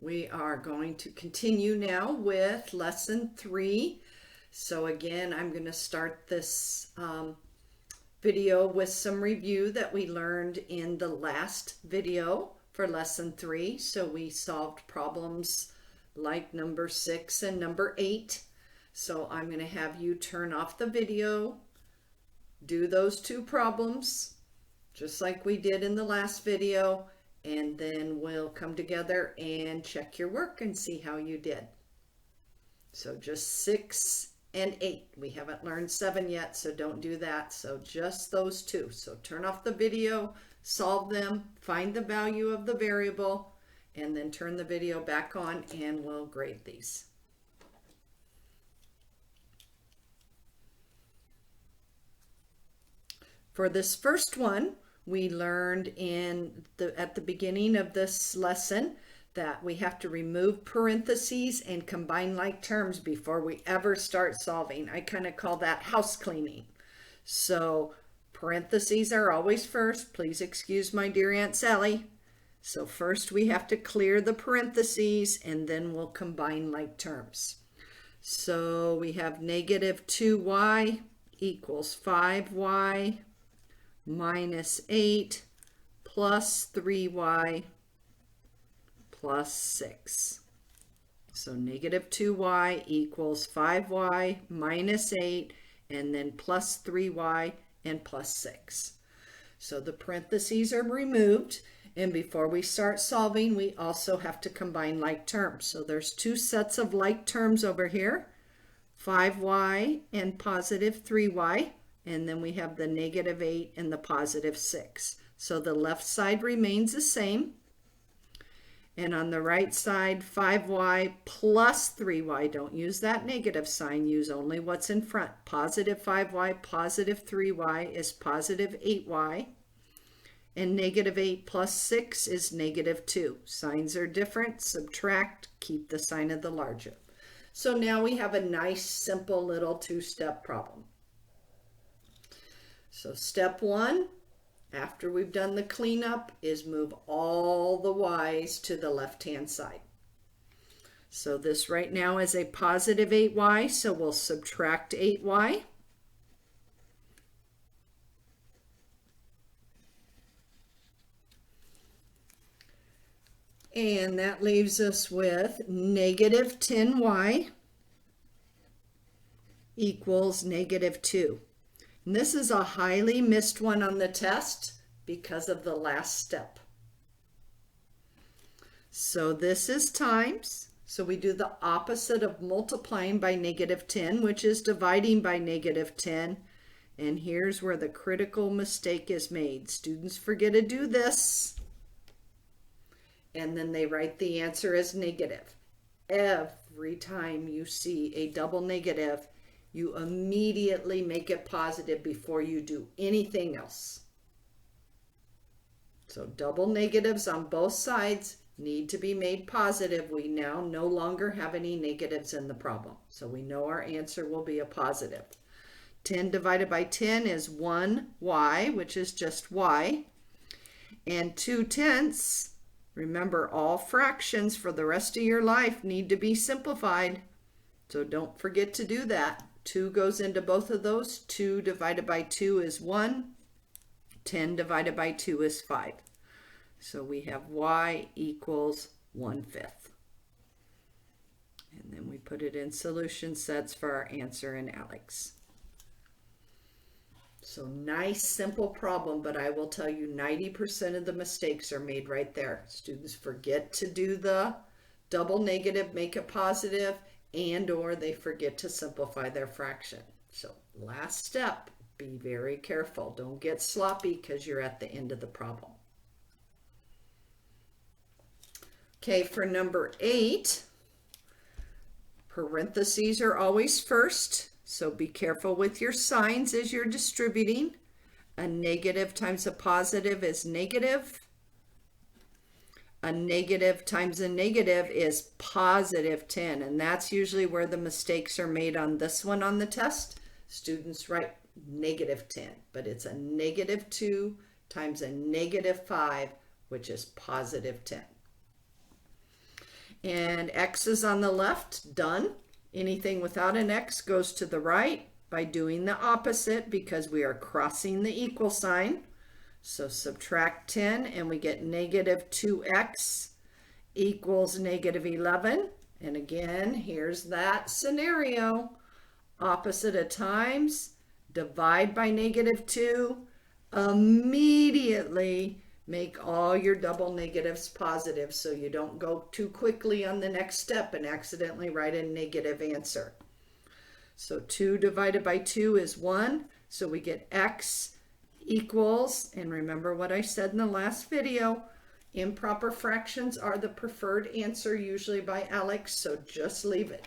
We are going to continue now with lesson 3. So again, I'm going to start this video with some review that we learned in the last video for lesson 3. So we solved problems like number 6 and number 8. So I'm going to have you turn off the video, do those two problems just like we did in the last video, and then we'll come together and check your work and see how you did. So just 6 and 8. We haven't learned 7 yet, so don't do that. So just those two. So turn off the video, solve them, find the value of the variable, and then turn the video back on and we'll grade these. For this first one, we learned at the beginning of this lesson that we have to remove parentheses and combine like terms before we ever start solving. I kind of call that house cleaning. So parentheses are always first. Please excuse my dear Aunt Sally. So first we have to clear the parentheses and then we'll combine like terms. So we have negative 2y equals 5y minus 8 plus 3y plus 6. So negative 2y equals 5y minus 8 and then plus 3y and plus 6. So the parentheses are removed, and before we start solving we also have to combine like terms. So there's two sets of like terms over here, 5y and positive 3y. And then we have the negative 8 and the positive 6. So the left side remains the same. And on the right side, 5y plus 3y. Don't use that negative sign. Use only what's in front. Positive 5y, positive 3y is positive 8y. And negative 8 plus 6 is negative 2. Signs are different. Subtract. Keep the sign of the larger. So now we have a nice, simple little two-step problem. So step 1, after we've done the cleanup, is move all the y's to the left-hand side. So this right now is a positive 8y, so we'll subtract 8y. And that leaves us with negative 10y equals negative 2. And this is a highly missed one on the test because of the last step. So this is times. So we do the opposite of multiplying by negative 10, which is dividing by negative 10. And here's where the critical mistake is made. Students forget to do this. And then they write the answer as negative. Every time you see a double negative, you immediately make it positive before you do anything else. So double negatives on both sides need to be made positive. We now no longer have any negatives in the problem. So we know our answer will be a positive. 10 divided by 10 is 1y, which is just y. And 2/10, remember all fractions for the rest of your life need to be simplified. So don't forget to do that. 2 goes into both of those. 2 divided by 2 is 1. 10 divided by 2 is 5. So we have y equals 1/5. And then we put it in solution sets for our answer in Alex. So nice, simple problem, but I will tell you 90% of the mistakes are made right there. Students forget to do the double negative, make it positive, and or they forget to simplify their fraction. So last step, be very careful. Don't get sloppy because you're at the end of the problem. Okay, for number 8, parentheses are always first. So be careful with your signs as you're distributing. A negative times a positive is negative. A negative times a negative is positive 10, and that's usually where the mistakes are made on this one on the test. Students write negative 10, but it's a negative 2 times a negative 5, which is positive 10. And X is on the left, done. Anything without an X goes to the right by doing the opposite because we are crossing the equal sign. So subtract 10 and we get negative 2x equals negative 11. And again, here's that scenario. Opposite of times, divide by negative 2, immediately make all your double negatives positive so you don't go too quickly on the next step and accidentally write a negative answer. So 2 divided by 2 is 1, so we get x equals, and remember what I said in the last video, improper fractions are the preferred answer usually by Alex, so just leave it.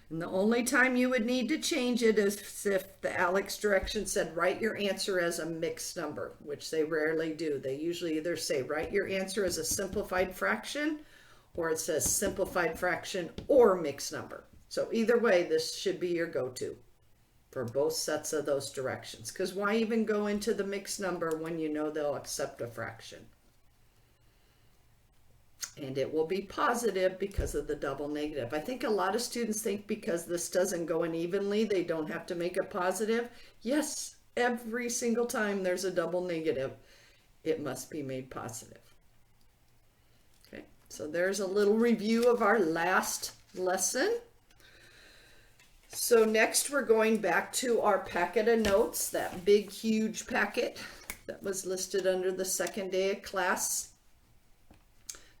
And the only time you would need to change it is if the Alex direction said write your answer as a mixed number, which they rarely do. They usually either say write your answer as a simplified fraction, or it says simplified fraction or mixed number. So either way, this should be your go-to for both sets of those directions. Because why even go into the mixed number when you know they'll accept a fraction? And it will be positive because of the double negative. I think a lot of students think because this doesn't go in evenly, they don't have to make it positive. Yes, every single time there's a double negative, it must be made positive. Okay, so there's a little review of our last lesson. So next we're going back to our packet of notes, that big, huge packet that was listed under the second day of class.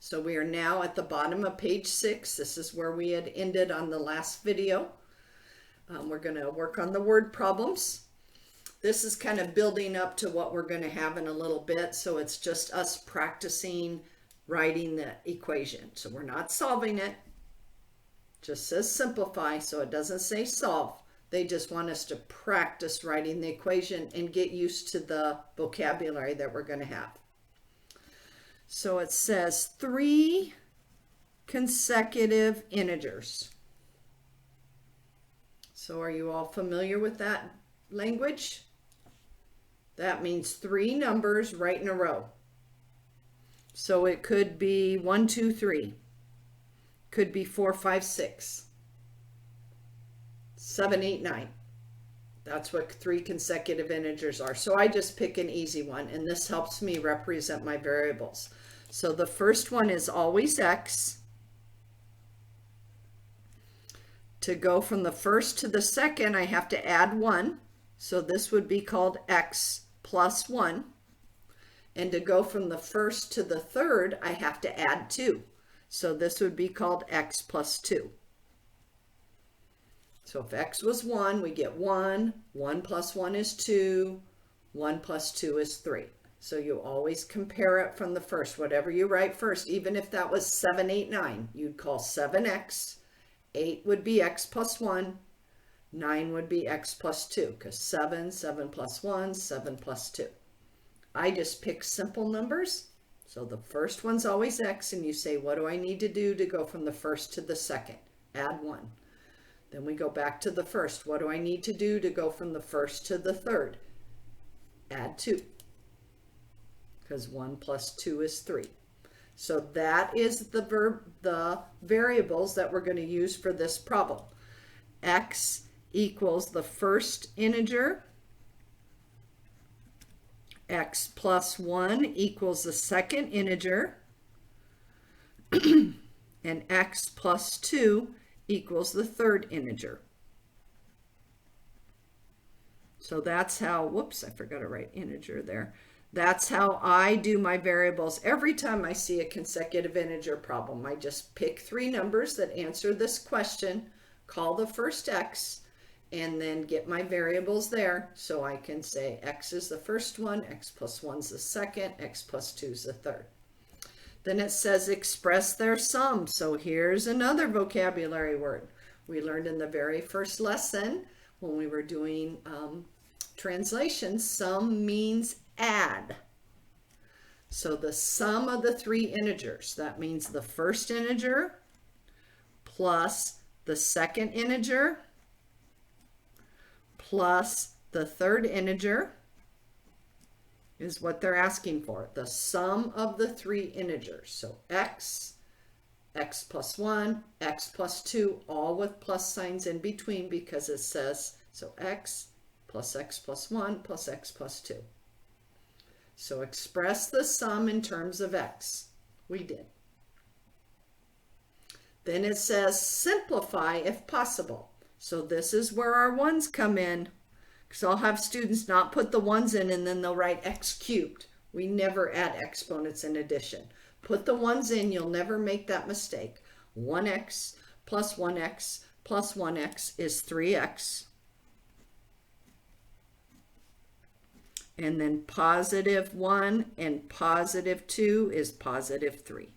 So we are now at the bottom of page 6. This is where we had ended on the last video. We're going to work on the word problems. This is kind of building up to what we're going to have in a little bit. So it's just us practicing writing the equation. So we're not solving it. Just says simplify, so it doesn't say solve. They just want us to practice writing the equation and get used to the vocabulary that we're going to have. So it says 3 consecutive integers. So are you all familiar with that language? That means 3 numbers right in a row. So it could be 1, 2, 3. Could be 4, 5, 6. 7, 8, 9. That's what 3 consecutive integers are. So I just pick an easy one, and this helps me represent my variables. So the first one is always x. To go from the first to the second, I have to add 1. So this would be called x plus 1. And to go from the first to the third, I have to add 2. So this would be called x plus 2. So if x was 1, we get 1. 1 plus 1 is 2. 1 plus 2 is 3. So you always compare it from the first. Whatever you write first, even if that was 7, 8, 9, you'd call 7x. 8 would be x plus 1. 9 would be x plus 2, because 7, 7 plus 1, 7 plus 2. I just pick simple numbers. So the first one's always x, and you say, what do I need to do to go from the first to the second? Add 1. Then we go back to the first. What do I need to do to go from the first to the third? Add 2. Because 1 plus 2 is 3. So that is the variables that we're going to use for this problem. X equals the first integer. X plus 1 equals the second integer. And x plus 2 equals the third integer. So that's how, whoops, I forgot to write integer there. That's how I do my variables. Every time I see a consecutive integer problem, I just pick 3 numbers that answer this question, call the first x, and then get my variables there. So I can say x is the first one, x plus 1 is the second, x plus 2 is the third. Then it says express their sum. So here's another vocabulary word. We learned in the very first lesson when we were doing translation, sum means add. So the sum of the 3 integers, that means the first integer plus the second integer plus the third integer is what they're asking for. The sum of the three integers. So x, x plus 1, x plus 2, all with plus signs in between because it says, so x plus 1 plus x plus 2. So express the sum in terms of x. We did. Then it says simplify if possible. So this is where our ones come in. Because I'll have students not put the ones in and then they'll write x cubed. We never add exponents in addition. Put the ones in, you'll never make that mistake. 1x plus 1x plus 1x is 3x. And then positive 1 and positive 2 is positive 3.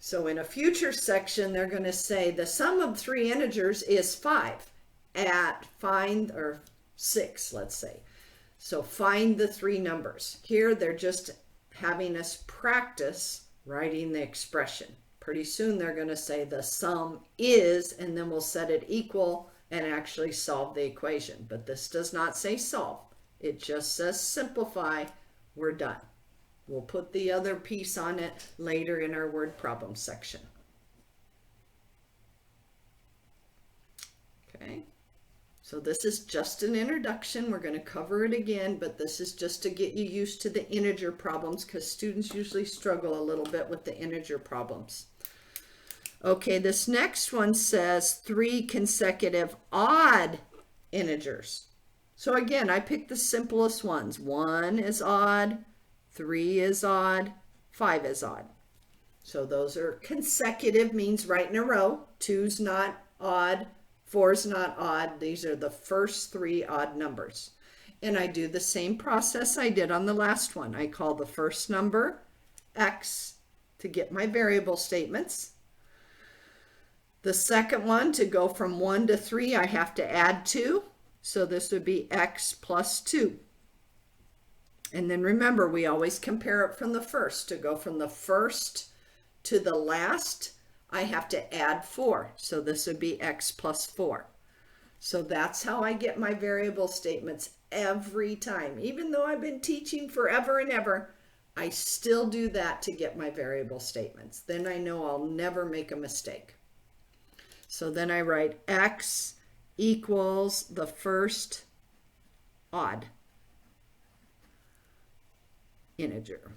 So in a future section, they're going to say the sum of three integers is 5 at find, or 6, let's say. So find the three numbers. Here they're just having us practice writing the expression. Pretty soon they're going to say the sum is, and then we'll set it equal and actually solve the equation. But this does not say solve. It just says simplify. We're done. We'll put the other piece on it later in our word problem section. Okay, so this is just an introduction. We're going to cover it again, but this is just to get you used to the integer problems because students usually struggle a little bit with the integer problems. Okay, this next one says 3 consecutive odd integers. So again, I picked the simplest ones. 1 is odd, 3 is odd, 5 is odd. So those are consecutive, means right in a row. 2's not odd, 4's not odd. These are the first 3 odd numbers. And I do the same process I did on the last one. I call the first number x to get my variable statements. The second one, to go from 1 to 3, I have to add 2. So this would be x plus 2. And then remember, we always compare it from the first. To go from the first to the last, I have to add 4. So this would be x plus 4. So that's how I get my variable statements every time. Even though I've been teaching forever and ever, I still do that to get my variable statements. Then I know I'll never make a mistake. So then I write x equals the first odd integer.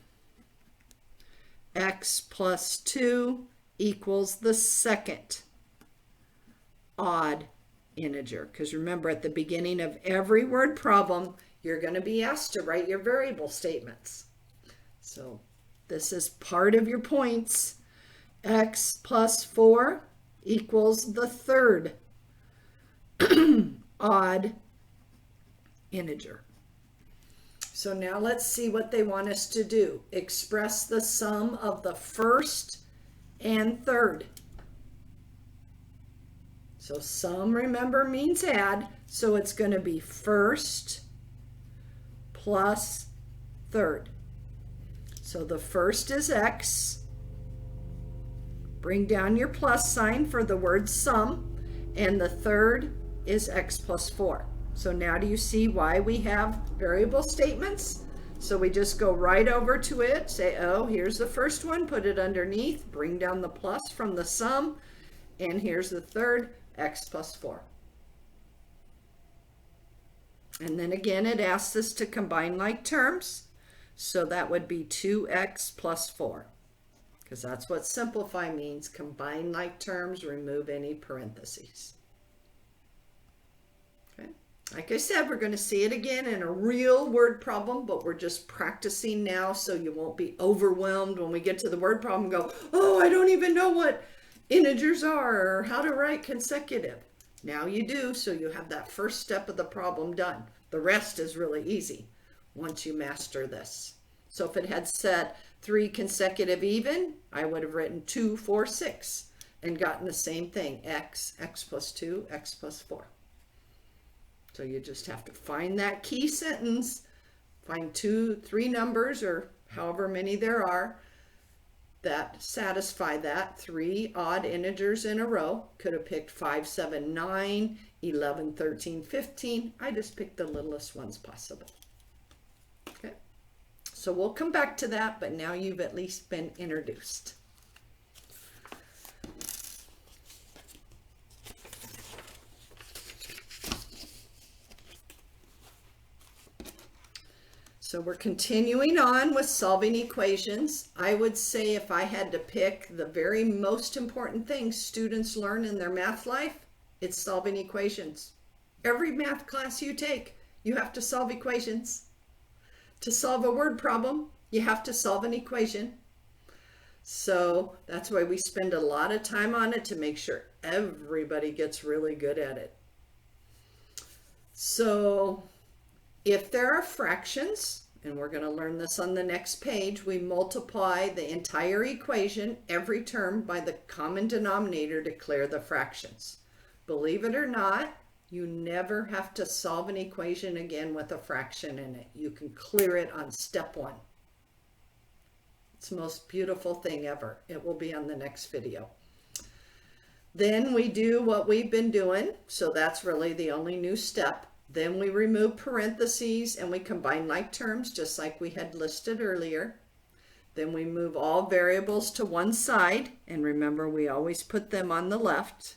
X plus 2 equals the second odd integer. Because remember, at the beginning of every word problem, you're going to be asked to write your variable statements. So this is part of your points. X plus 4 equals the third odd integer. So now let's see what they want us to do. Express the sum of the first and third. So sum, remember, means add. So it's going to be first plus third. So the first is x. Bring down your plus sign for the word sum. And the third is x plus 4. So now do you see why we have variable statements? So we just go right over to it, say, oh, here's the first one, put it underneath, bring down the plus from the sum, and here's the third, x plus 4. And then again, it asks us to combine like terms. So that would be 2x plus 4, because that's what simplify means. Combine like terms, remove any parentheses. Like I said, we're going to see it again in a real word problem, but we're just practicing now so you won't be overwhelmed when we get to the word problem and go, oh, I don't even know what integers are or how to write consecutive. Now you do, so you have that first step of the problem done. The rest is really easy once you master this. So if it had said 3 consecutive even, I would have written 2, 4, 6 and gotten the same thing, x, x plus 2, x plus 4. So you just have to find that key sentence, find 2, 3 numbers or however many there are that satisfy that. 3 odd integers in a row. Could have picked 5, 7, 9, 11, 13, 15. I just picked the littlest ones possible. So we'll come back to that, but now you've at least been introduced. So we're continuing on with solving equations. I would say if I had to pick the very most important thing students learn in their math life, it's solving equations. Every math class you take, you have to solve equations. To solve a word problem, you have to solve an equation. So that's why we spend a lot of time on it, to make sure everybody gets really good at it. So if there are fractions, and we're going to learn this on the next page, we multiply the entire equation, every term, by the common denominator to clear the fractions. Believe it or not, you never have to solve an equation again with a fraction in it. You can clear it on step one. It's the most beautiful thing ever. It will be on the next video. Then we do what we've been doing. So that's really the only new step. Then we remove parentheses and we combine like terms, just like we had listed earlier. Then we move all variables to one side. And remember, we always put them on the left.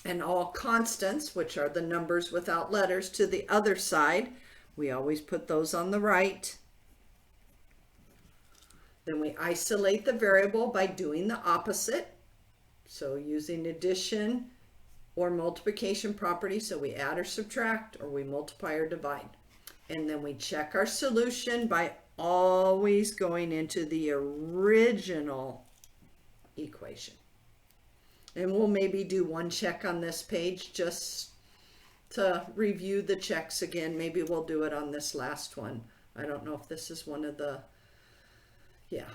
And all constants, which are the numbers without letters, to the other side. We always put those on the right. Then we isolate the variable by doing the opposite. So using addition or multiplication property, so we add or subtract, or we multiply or divide. And then we check our solution by always going into the original equation. And we'll maybe do one check on this page just to review the checks again. Maybe we'll do it on this last one. I don't know if this is one of the, yeah,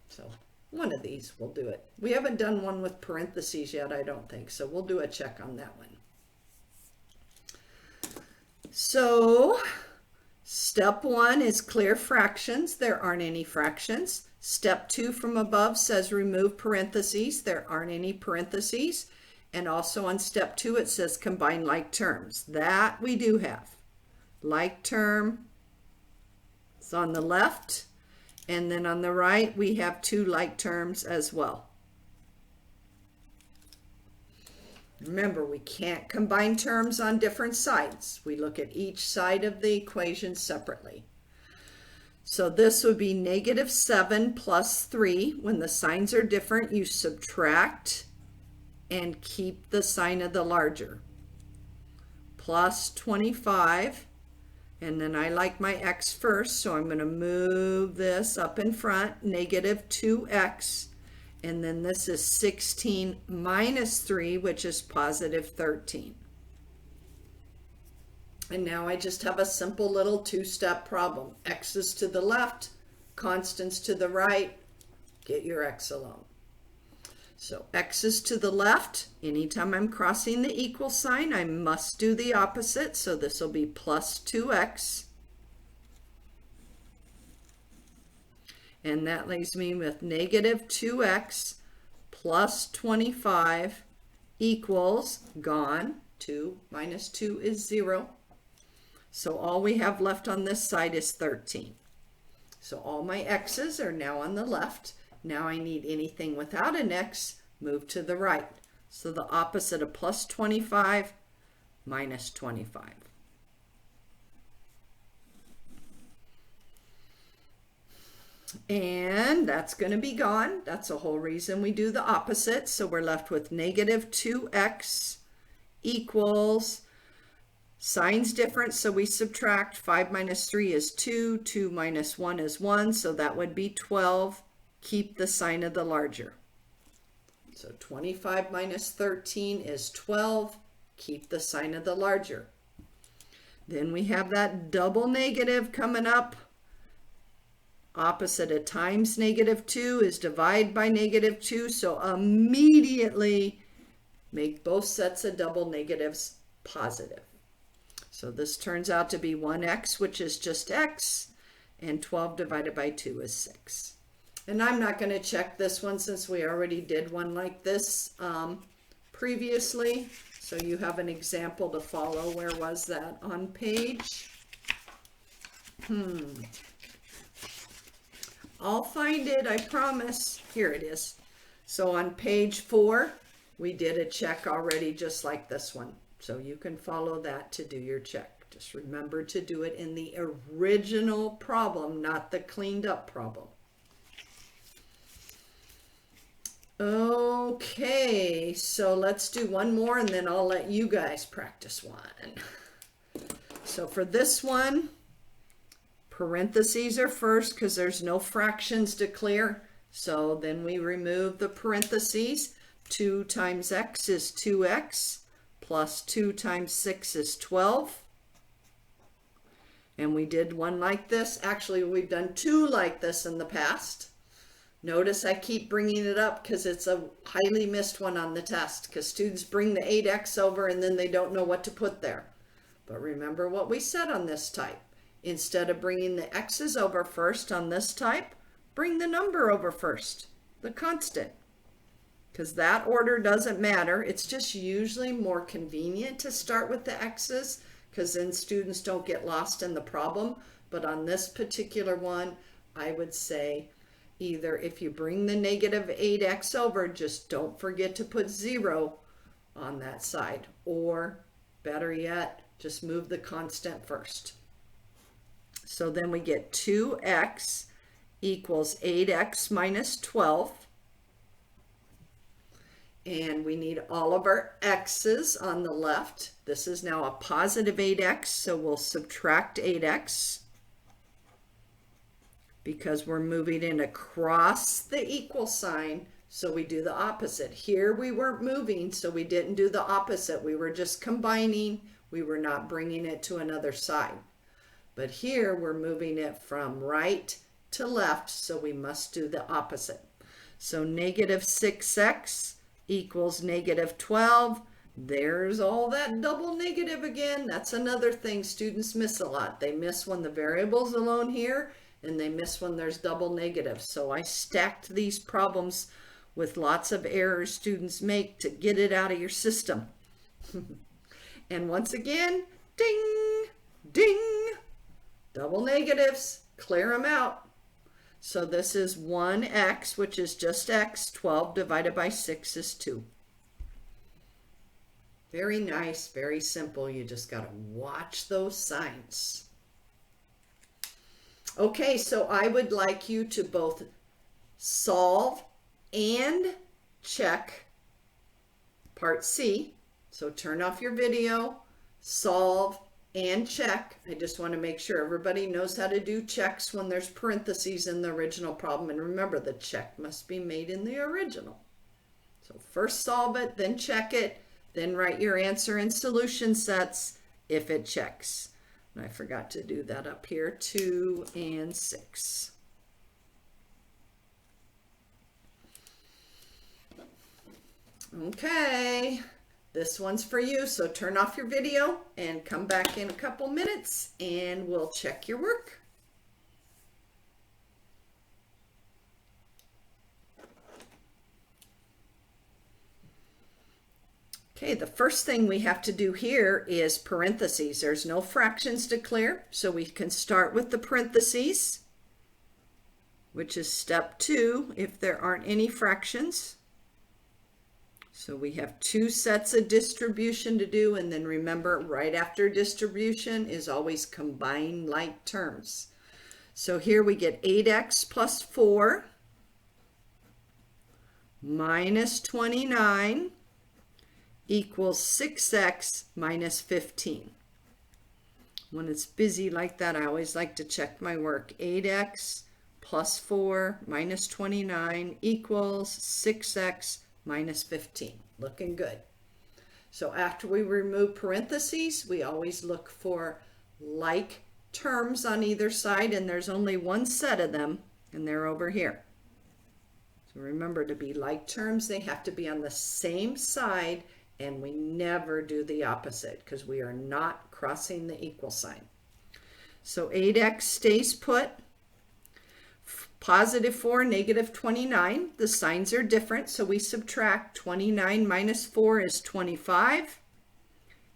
so one of these we'll do it. We haven't done one with parentheses yet, I don't think, so we'll do a check on that one. So step one is clear fractions. There aren't any fractions. Step 2 from above says remove parentheses. There aren't any parentheses. And also on step 2 it says combine like terms. That we do have. Like term is on the left. And then on the right we have 2 like terms as well. Remember, we can't combine terms on different sides. We look at each side of the equation separately. So this would be -7 plus 3. When the signs are different, you subtract and keep the sign of the larger. Plus 25. And then I like my x first, so I'm going to move this up in front, -2x. And then this is 16 minus 3, which is +13. And now I just have a simple little 2-step problem. X's to the left, constants to the right, get your x alone. So x's to the left, anytime I'm crossing the equal sign, I must do the opposite. So this will be plus 2x. And that leaves me with -2x plus 25 equals, gone, 2 minus 2 is 0. So all we have left on this side is 13. So all my x's are now on the left. Now I need anything without an x, move to the right. So the opposite of plus 25, minus 25. And that's going to be gone. That's the whole reason we do the opposite. So we're left with -2x equals, signs different, so we subtract. 5 minus 3 is 2, 2 minus 1 is 1, so that would be 12. Keep the sign of the larger. So 25 minus 13 is 12. Keep the sign of the larger. Then we have that double negative coming up. Opposite of times -2 is divide by -2. So immediately make both sets of double negatives positive. So this turns out to be 1x, which is just x, and 12 divided by 2 is 6. And I'm not going to check this one since we already did one like this previously. So you have an example to follow. Where was that? On page I'll find it, I promise. Here it is. So on page 4, we did a check already just like this one. So you can follow that to do your check. Just remember to do it in the original problem, not the cleaned up problem. Okay, so let's do one more and then I'll let you guys practice one. So for this one, parentheses are first because there's no fractions to clear. So then we remove the parentheses. 2 times x is 2x, plus 2 times 6 is 12. And we did one like this. Actually, we've done 2 like this in the past. Notice I keep bringing it up because it's a highly missed one on the test, because students bring the 8x over and then they don't know what to put there. But remember what we said on this type. Instead of bringing the x's over first on this type, bring the number over first, the constant. Because that order doesn't matter. It's just usually more convenient to start with the x's, because then students don't get lost in the problem. But on this particular one, I would say either if you bring the negative 8x over, just don't forget to put 0 on that side. Or better yet, just move the constant first. So then we get 2x equals 8x minus 12. And we need all of our x's on the left. This is now a positive 8x, so we'll subtract 8x. Because we're moving it across the equal sign, so we do the opposite. Here we weren't moving, so we didn't do the opposite. We were just combining. We were not bringing it to another side. But here we're moving it from right to left, so we must do the opposite. So negative 6x equals negative 12. There's all that double negative again. That's another thing students miss a lot. They miss when the variable's alone here, and they miss when there's double negative. So I stacked these problems with lots of errors students make to get it out of your system. And once again, ding, ding, double negatives, clear them out. So this is 1x, which is just x. 12 divided by 6 is 2. Very nice, very simple. You just got to watch those signs. Okay, so I would like you to both solve and check part C. So turn off your video, solve and check. I just want to make sure everybody knows how to do checks when there's parentheses in the original problem. And remember, the check must be made in the original. So first solve it, then check it, then write your answer in solution sets if it checks. And I forgot to do that up here, 2 and 6. Okay, this one's for you, so turn off your video and come back in a couple minutes and we'll check your work. Okay, the first thing we have to do here is parentheses. There's no fractions to clear, so we can start with the parentheses, which is step 2 if there aren't any fractions. So we have 2 sets of distribution to do, and then remember, right after distribution is always combine like terms. So here we get 8x plus 4 minus 29 equals 6x minus 15. When it's busy like that, I always like to check my work. 8x plus 4 minus 29 equals 6x minus 15. Looking good. So after we remove parentheses, we always look for like terms on either side, and there's only one set of them, and they're over here. So remember, to be like terms, they have to be on the same side, and we never do the opposite because we are not crossing the equal sign. So 8x stays put. Positive 4, negative 29. The signs are different, so we subtract. 29 minus 4 is 25.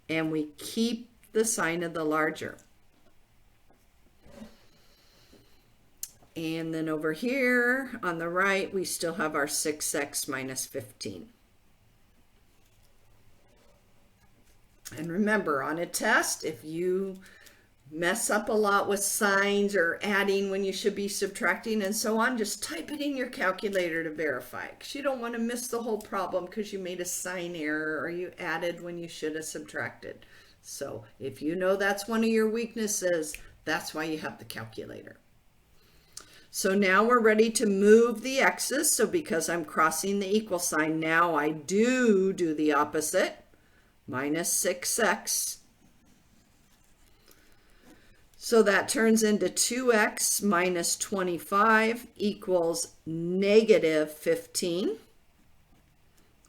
And we keep the sign of the larger. And then over here on the right, we still have our 6x minus 15. And remember, on a test, if you mess up a lot with signs or adding when you should be subtracting and so on, just type it in your calculator to verify, because you don't want to miss the whole problem because you made a sign error or you added when you should have subtracted. So if you know that's one of your weaknesses, that's why you have the calculator. So now we're ready to move the x's. So because I'm crossing the equal sign, now I do the opposite. Minus 6x. So that turns into 2x minus 25 equals negative 15.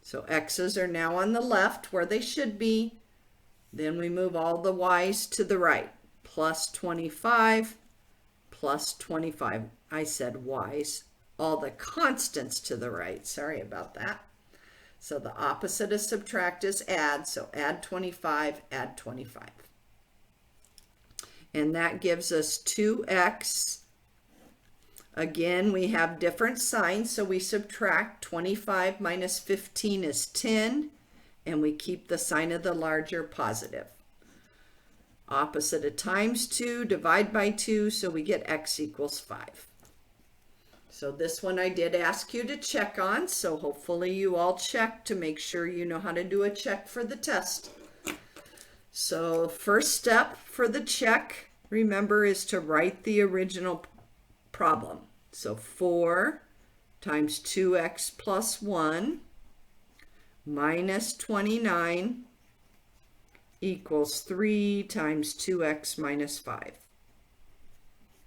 So x's are now on the left where they should be. Then we move all the y's to the right. Plus 25, plus 25. I said y's. All the constants to the right. Sorry about that. So the opposite of subtract is add. So add 25, add 25. And that gives us 2x. Again, we have different signs, so we subtract. 25 minus 15 is 10, and we keep the sign of the larger positive. Opposite of times 2, divide by 2, so we get x equals 5. So this one I did ask you to check on, so hopefully you all check to make sure you know how to do a check for the test. So first step for the check, remember, is to write the original problem. So 4 times 2x plus 1 minus 29 equals 3 times 2x minus 5.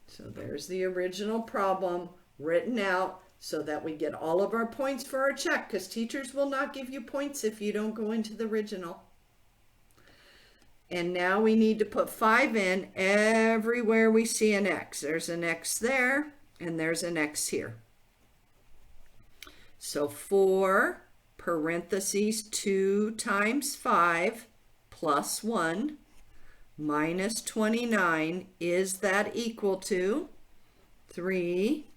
So there's the original problem written out so that we get all of our points for our check, because teachers will not give you points if you don't go into the original. And now we need to put 5 in everywhere we see an x. There's an x there, and there's an x here. So 4 parentheses 2 times 5 plus 1 minus 29, is that equal to 3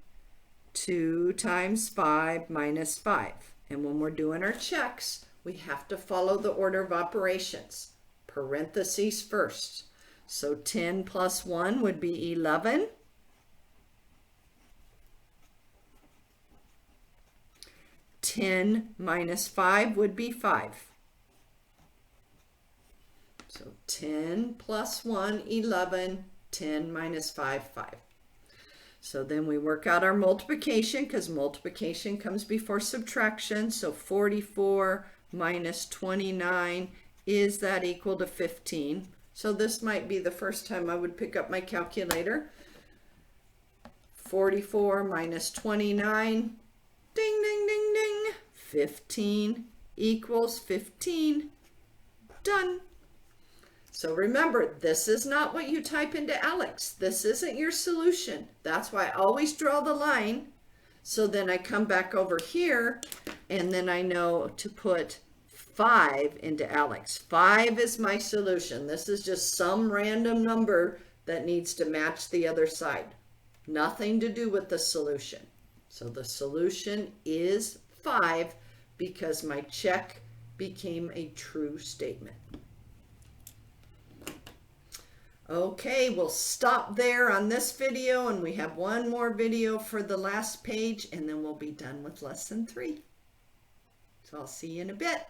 2 times 5 minus 5. And when we're doing our checks, we have to follow the order of operations. Parentheses first. So 10 plus 1 would be 11. (10) minus 5 would be 5. So 10 plus 1, 11. 10 minus 5, 5. So then we work out our multiplication, because multiplication comes before subtraction. So 44 minus 29, is that equal to 15? So this might be the first time I would pick up my calculator. 44 minus 29, ding, ding, ding, ding. 15 equals 15. Done. So remember, this is not what you type into ALEKS. This isn't your solution. That's why I always draw the line. So then I come back over here, and then I know to put 5 into ALEKS. 5 is my solution. This is just some random number that needs to match the other side. Nothing to do with the solution. So the solution is 5 because my check became a true statement. Okay, we'll stop there on this video, and we have one more video for the last page, and then we'll be done with lesson 3. So I'll see you in a bit.